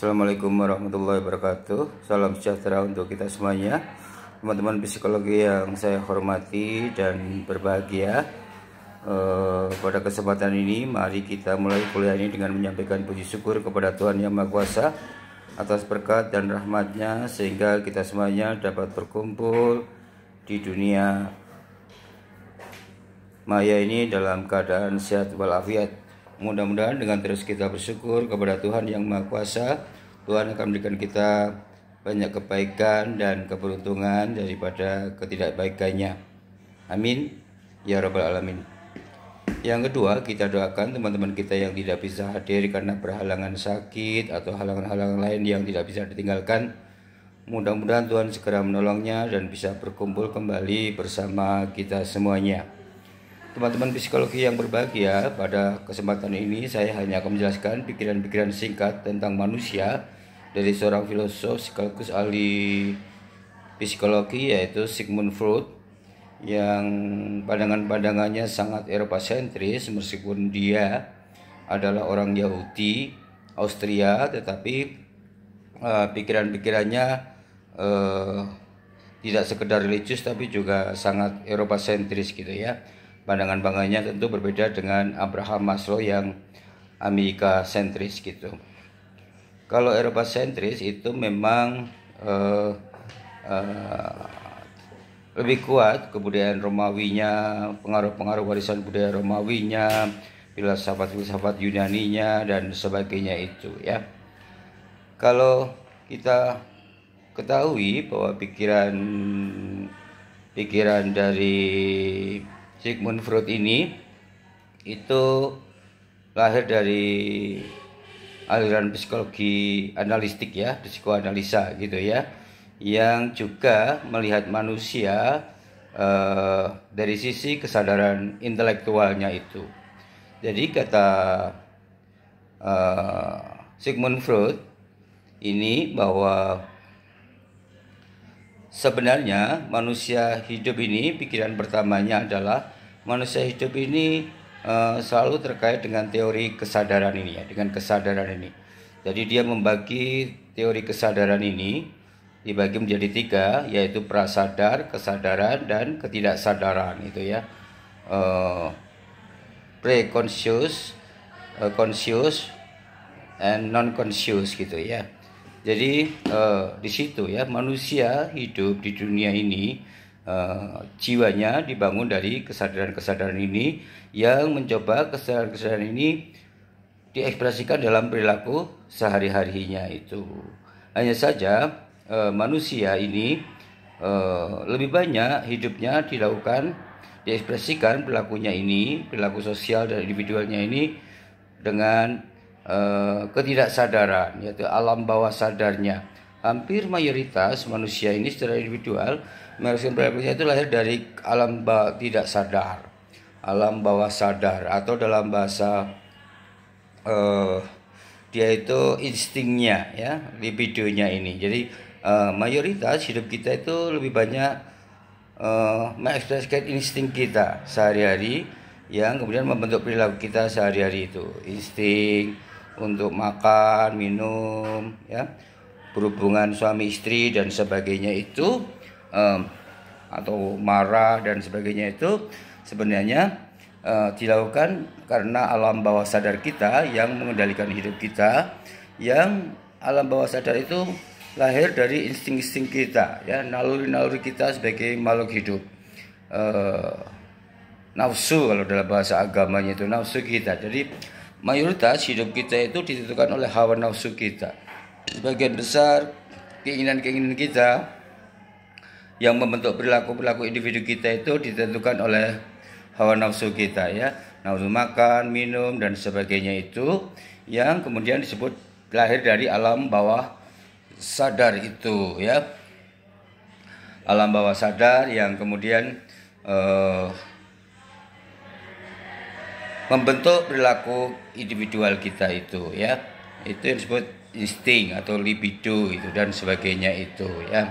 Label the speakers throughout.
Speaker 1: Assalamualaikum warahmatullahi wabarakatuh. Salam sejahtera untuk kita semuanya, teman-teman psikologi yang saya hormati dan berbahagia. Pada kesempatan ini mari kita mulai kuliah ini dengan menyampaikan puji syukur kepada Tuhan Yang Maha Kuasa atas berkat dan rahmat-Nya, sehingga kita semuanya dapat berkumpul di dunia maya ini dalam keadaan sehat walafiat. Mudah-mudahan dengan terus kita bersyukur kepada Tuhan Yang Maha Kuasa, Tuhan akan memberikan kita banyak kebaikan dan keberuntungan daripada ketidakbaikannya. Amin ya rabbal alamin. Yang kedua, kita doakan teman-teman kita yang tidak bisa hadir karena berhalangan sakit atau halangan-halangan lain yang tidak bisa ditinggalkan. Mudah-mudahan Tuhan segera menolongnya dan bisa berkumpul kembali bersama kita semuanya. Teman-teman psikologi yang berbahagia, pada kesempatan ini saya hanya akan menjelaskan pikiran-pikiran singkat tentang manusia dari seorang filosof sekaligus ahli psikologi, yaitu Sigmund Freud, yang pandangan-pandangannya sangat Eropa sentris meskipun dia adalah orang Yahudi Austria, tetapi pikiran-pikirannya tidak sekedar religius tapi juga sangat Eropa sentris gitu ya. Pandangan-pandangannya tentu berbeda dengan Abraham Maslow yang Amerika sentris gitu. Kalau Eropa sentris itu memang lebih kuat kebudayaan Romawinya, pengaruh-pengaruh warisan budaya Romawinya, filsafat-filsafat Yunaninya dan sebagainya itu ya. Kalau kita ketahui bahwa pikiran dari Sigmund Freud ini itu lahir dari aliran psikologi analistik ya, psikoanalisa gitu ya, yang juga melihat manusia dari sisi kesadaran intelektualnya itu. Jadi kata Sigmund Freud ini bahwa sebenarnya manusia hidup ini, pikiran pertamanya adalah manusia hidup ini selalu terkait dengan teori kesadaran ini ya, dengan kesadaran ini. Jadi dia membagi teori kesadaran ini dibagi menjadi tiga, yaitu prasadar, kesadaran, dan ketidaksadaran itu ya. Pre-conscious, conscious, and non-conscious gitu ya. Jadi di situ ya, manusia hidup di dunia ini jiwanya dibangun dari kesadaran-kesadaran ini, yang mencoba kesadaran-kesadaran ini diekspresikan dalam perilaku sehari-harinya itu. Hanya saja manusia ini lebih banyak hidupnya diekspresikan perilakunya ini, perilaku sosial dan individualnya ini dengan ketidaksadaran, yaitu alam bawah sadarnya. Hampir mayoritas manusia ini secara individual mengekspresikan perilakunya itu lahir dari alam tidak sadar, alam bawah sadar, atau dalam bahasa dia itu instingnya ya, libidonya ini. Jadi mayoritas hidup kita itu lebih banyak mengekspresikan insting kita sehari-hari, yang kemudian membentuk perilaku kita sehari-hari itu. Insting untuk makan, minum, ya, berhubungan suami istri dan sebagainya itu, atau marah dan sebagainya itu sebenarnya dilakukan karena alam bawah sadar kita yang mengendalikan hidup kita, yang alam bawah sadar itu lahir dari insting-insting kita, ya, naluri-naluri kita sebagai makhluk hidup. Nafsu kalau dalam bahasa agamanya itu nafsu kita. Jadi mayoritas hidup kita itu ditentukan oleh hawa nafsu kita. Sebagian besar keinginan-keinginan kita yang membentuk perilaku-perilaku individu kita itu ditentukan oleh hawa nafsu kita ya. Nafsu makan, minum dan sebagainya itu, yang kemudian disebut lahir dari alam bawah sadar itu ya. Alam bawah sadar yang kemudian membentuk perilaku individual kita itu ya. Itu yang disebut insting atau libido itu dan sebagainya itu ya.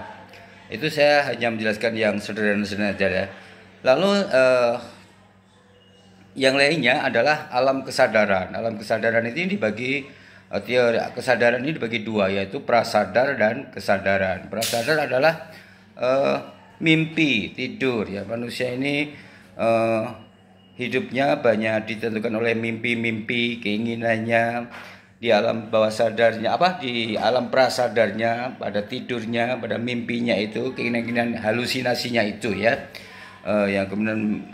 Speaker 1: Itu saya hanya menjelaskan yang sederhana-sederhana saja ya. Lalu yang lainnya adalah alam kesadaran. Alam kesadaran itu dibagi Teori kesadaran ini dibagi dua, yaitu prasadar dan kesadaran. Prasadar adalah mimpi, tidur ya. Manusia ini hidupnya banyak ditentukan oleh mimpi-mimpi, keinginannya di alam bawah sadarnya, di alam prasadarnya, pada tidurnya, pada mimpinya itu, keinginan halusinasinya itu ya, yang kemudian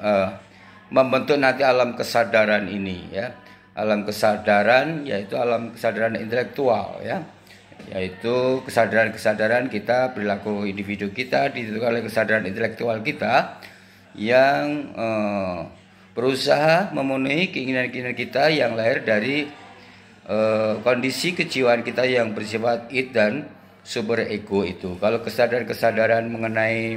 Speaker 1: membentuk nanti alam kesadaran ini ya. Alam kesadaran yaitu alam kesadaran intelektual ya, yaitu kesadaran kita, perilaku individu kita ditentukan oleh kesadaran intelektual kita yang berusaha memenuhi keinginan-keinginan kita yang lahir dari kondisi kejiwaan kita yang bersifat id dan super ego itu. Kalau kesadaran-kesadaran mengenai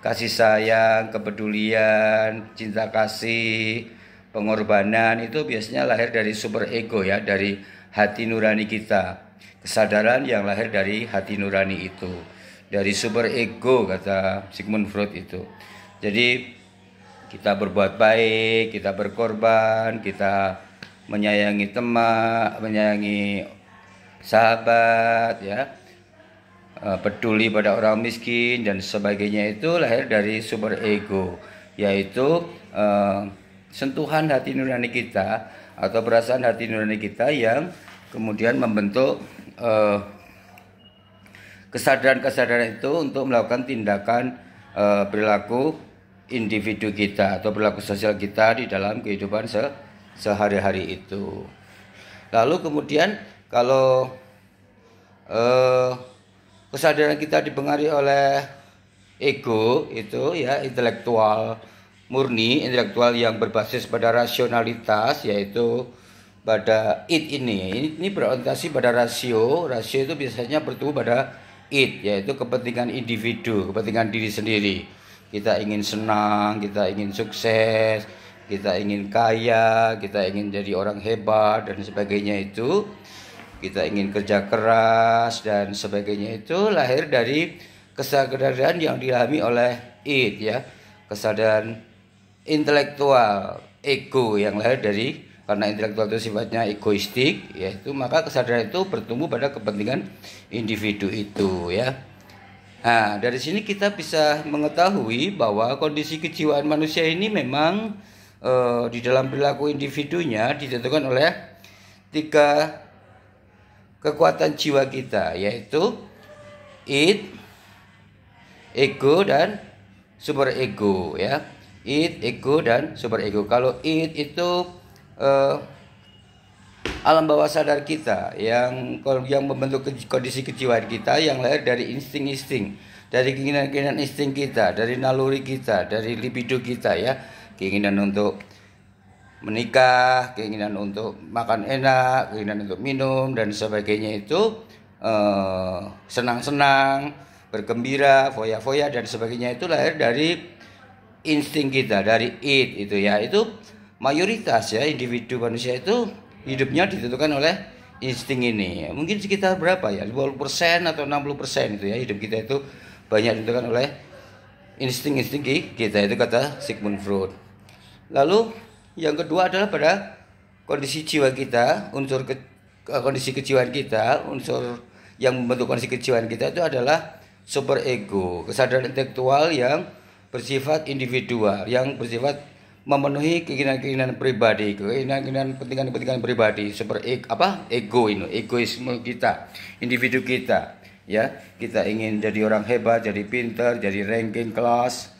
Speaker 1: kasih sayang, kepedulian, cinta kasih, pengorbanan itu biasanya lahir dari super ego ya, dari hati nurani kita. Kesadaran yang lahir dari hati nurani itu, dari super ego kata Sigmund Freud itu. Jadi kita berbuat baik, kita berkorban, kita menyayangi teman, menyayangi sahabat ya, peduli pada orang miskin dan sebagainya, itu lahir dari super ego, yaitu sentuhan hati nurani kita atau perasaan hati nurani kita yang kemudian membentuk kesadaran-kesadaran itu untuk melakukan tindakan perilaku individu kita atau perilaku sosial kita di dalam kehidupan sehari-hari itu. Lalu kemudian kalau kesadaran kita dipengaruhi oleh ego itu ya, intelektual murni, intelektual yang berbasis pada rasionalitas, yaitu pada id ini berorientasi pada rasio itu biasanya bertumbuh pada id, yaitu kepentingan individu, kepentingan diri sendiri. Kita ingin senang, kita ingin sukses, kita ingin kaya, kita ingin jadi orang hebat dan sebagainya itu, kita ingin kerja keras dan sebagainya, itu lahir dari kesadaran yang dialami oleh id ya, kesadaran intelektual ego yang lahir dari, karena intelektual itu sifatnya egoistik, yaitu maka kesadaran itu bertumbuh pada kepentingan individu itu ya. Nah, dari sini kita bisa mengetahui bahwa kondisi kejiwaan manusia ini memang di dalam perilaku individunya ditentukan oleh 3 kekuatan jiwa kita, yaitu id, ego dan super ego ya. Id, ego dan super ego. Kalau id itu alam bawah sadar kita yang membentuk kondisi kejiwaan kita yang lahir dari insting-insting, dari keinginan-keinginan insting kita, dari naluri kita, dari libido kita ya, keinginan untuk menikah, keinginan untuk makan enak, keinginan untuk minum dan sebagainya, itu senang-senang, bergembira, foya-foya dan sebagainya, itu lahir dari insting kita, dari id itu ya. Itu mayoritas ya, individu manusia itu hidupnya ditentukan oleh insting ini. Mungkin sekitar berapa ya, 50% atau 60% itu ya, hidup kita itu banyak ditentukan oleh insting-insting kita, itu kata Sigmund Freud. Lalu yang kedua adalah pada kondisi jiwa kita, kondisi kejiwaan kita, unsur yang membentuk kondisi kejiwaan kita itu adalah super ego, kesadaran intelektual yang bersifat individual, yang bersifat memenuhi keinginan-keinginan pribadi, keinginan-keinginan kepentingan pribadi, seperti ego ini, egoisme kita, individu kita, ya. Kita ingin jadi orang hebat, jadi pintar, jadi ranking kelas,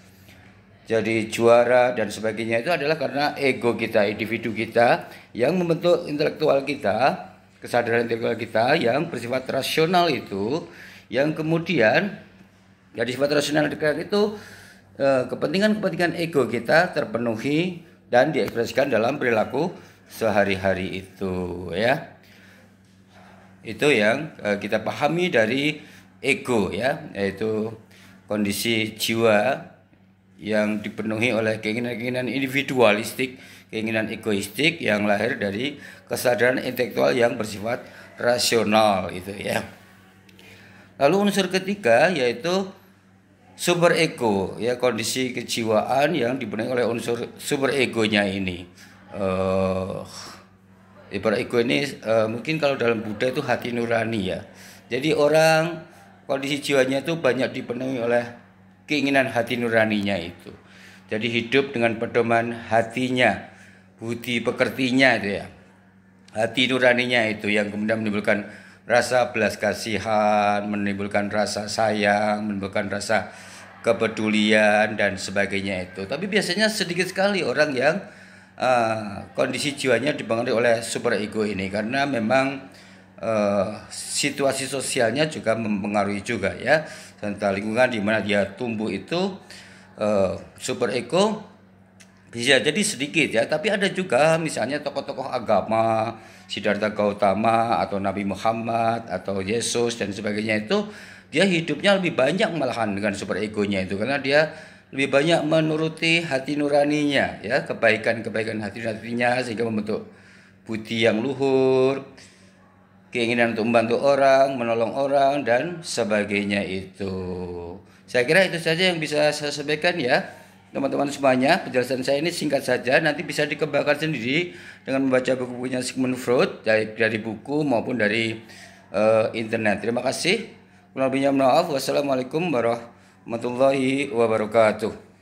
Speaker 1: jadi juara dan sebagainya, itu adalah karena ego kita, individu kita yang membentuk intelektual kita, kesadaran intelektual kita yang bersifat rasional itu, yang kemudian dari sifat rasional itu kepentingan-kepentingan ego kita terpenuhi dan diekspresikan dalam perilaku sehari-hari itu ya. Itu yang kita pahami dari ego ya, yaitu kondisi jiwa yang dipenuhi oleh keinginan-keinginan individualistik, keinginan egoistik yang lahir dari kesadaran intelektual yang bersifat rasional itu ya. Lalu unsur ketiga yaitu super ego ya, kondisi kejiwaan yang dipenuhi oleh unsur super egonya ini. Para ego ini mungkin kalau dalam Buddha itu hati nurani ya. Jadi orang kondisi jiwanya itu banyak dipenuhi oleh keinginan hati nuraninya itu. Jadi hidup dengan pedoman hatinya, budi pekertinya itu ya. Hati nuraninya itu yang kemudian menimbulkan rasa belas kasihan, menimbulkan rasa sayang, menimbulkan rasa kepedulian dan sebagainya itu. Tapi biasanya sedikit sekali orang yang kondisi jiwanya dipengaruhi oleh super ego ini, karena memang situasi sosialnya juga mempengaruhi juga ya, serta lingkungan di mana dia tumbuh itu super ego bisa jadi sedikit ya. Tapi ada juga misalnya tokoh-tokoh agama, Siddhartha Gautama atau Nabi Muhammad atau Yesus dan sebagainya itu, dia hidupnya lebih banyak malahan dengan super egonya itu, karena dia lebih banyak menuruti hati nuraninya ya, kebaikan-kebaikan hati nuraninya, sehingga membentuk budi yang luhur, keinginan untuk membantu orang, menolong orang dan sebagainya itu. Saya kira itu saja yang bisa saya sampaikan ya teman-teman semuanya. Penjelasan saya ini singkat saja, nanti bisa dikembangkan sendiri dengan membaca buku-bukunya Sigmund Freud, dari buku maupun dari internet. Terima kasih. Kurang lebihnya maaf. Wassalamualaikum warahmatullahi wabarakatuh.